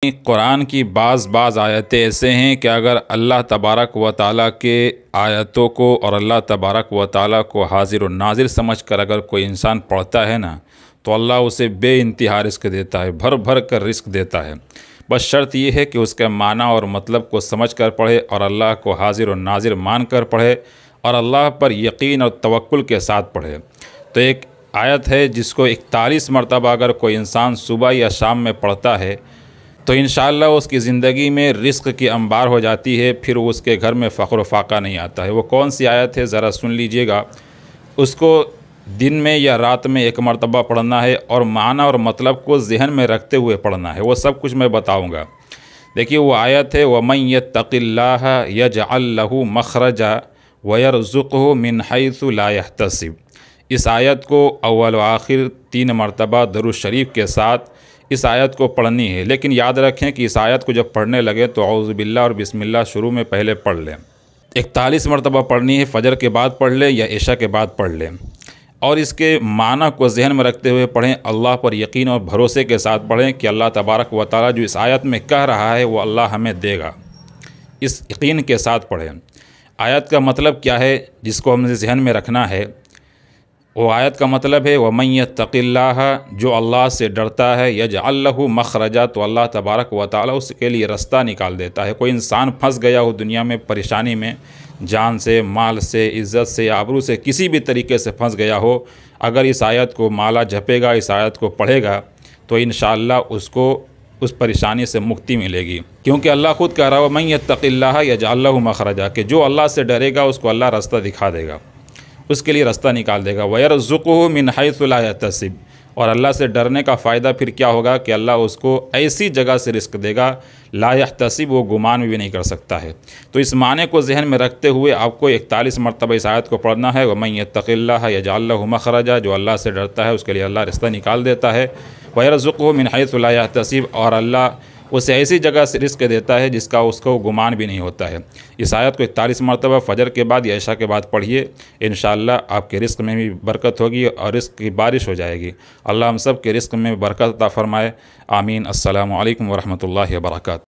कुरान की बाज़ आयतें ऐसे हैं कि अगर अल्लाह तबारक व तआला के आयतों को और अल्लाह तबारक व तआला को हाजिर और नाजिर समझ कर अगर कोई इंसान पढ़ता है ना, तो अल्लाह उसे बेइंतहा रिस्क देता है, भर भर कर रिस्क देता है। बस शर्त यह है कि उसके माना और मतलब को समझ कर पढ़े और अल्लाह को हाजिर और नाजिर मान कर पढ़े और अल्लाह पर यकीन और तवक्कुल के साथ पढ़े। तो एक आयत है जिसको 41 मरतबा अगर कोई इंसान सुबह या शाम में पढ़ता है तो इंशाअल्लाह उसकी ज़िंदगी में रिस्क की अंबार हो जाती है, फिर उसके घर में फ़ख्र फाका नहीं आता है। वो कौन सी आयत है ज़रा सुन लीजिएगा। उसको दिन में या रात में एक मरतबा पढ़ना है और माना और मतलब को ज़हन में रखते हुए पढ़ना है। वो सब कुछ मैं बताऊँगा। देखिए वो आयत है, वमन यत्तक़िल्लाह यजअल लहू मखरजा वयरज़ुक़हु मिन हैसु ला यहतसिब। इस आयत को अव्वल व आखिर 3 मरतबा दरूद शरीफ के साथ इस आयत को पढ़नी है। लेकिन याद रखें कि इस आयत को जब पढ़ने लगे तो औज़ु बिल्लाह और बिस्मिल्लाह शुरू में पहले पढ़ लें। 41 मरतबा पढ़नी है, फ़जर के बाद पढ़ लें या इशा के बाद पढ़ लें और इसके माना को जहन में रखते हुए पढ़ें। अल्लाह पर यकीन और भरोसे के साथ पढ़ें कि अल्लाह तबारक व तआला जो इस आयत में कह रहा है वो अल्लाह हमें देगा। इस यकीन के साथ पढ़ें। आयत का मतलब क्या है जिसको हमें जहन में रखना है, वो आयत का मतलब है वमन यत्तक़िल्लाह, जो अल्लाह से डरता है, यजअल लहू मखरजा, तो अल्लाह तबारक व तआला उसके लिए रास्ता निकाल देता है। कोई इंसान फंस गया हो दुनिया में परेशानी में, जान से, माल से, इज़्ज़त से, आबरू से, किसी भी तरीके से फंस गया हो, अगर इस आयत को माला जपेगा, इस आयत को पढ़ेगा तो इंशाअल्लाह उसको उस परेशानी से मुक्ति मिलेगी। क्योंकि अल्लाह ख़ुद कह रहा है वमन यत्तक़िल्लाह यजअल लहू मखरजा, कि जो अल्लाह से डरेगा उसको अल्लाह रास्ता दिखा देगा, उसके लिए रास्ता निकाल देगा। वयरज़ुक़हु मिन हैसु ला यहतसिब, और अल्लाह से डरने का फ़ायदा फिर क्या होगा कि अल्लाह उसको ऐसी जगह से रिस्क देगा ला यहतसिब, वो गुमान भी नहीं कर सकता है। तो इस माने को जहन में रखते हुए आपको 41 मरतबा इस आयत को पढ़ना है। वमन यत्तक़िल्लाह यजअल लहू मखरजा, जो अल्लाह से डरता है उसके लिए अल्लाह रास्ता निकाल देता है। वयरज़ुक़हु मिन हैसु ला यहतसिब, और अल्लाह उसे ऐसी जगह से रिस्क देता है जिसका उसको गुमान भी नहीं होता है। इस आयत को 41 मरतबा फ़जर के बाद या इशा के बाद पढ़िए। इंशाअल्लाह आपके रिस्क में भी बरकत होगी और रिस्क की बारिश हो जाएगी। अल्लाह हम सब के रिस्क में बरकत अता फ़रमाए। आमीन। अस्सलामु अलैकुम व रहमतुल्लाहि व बरकातुहू।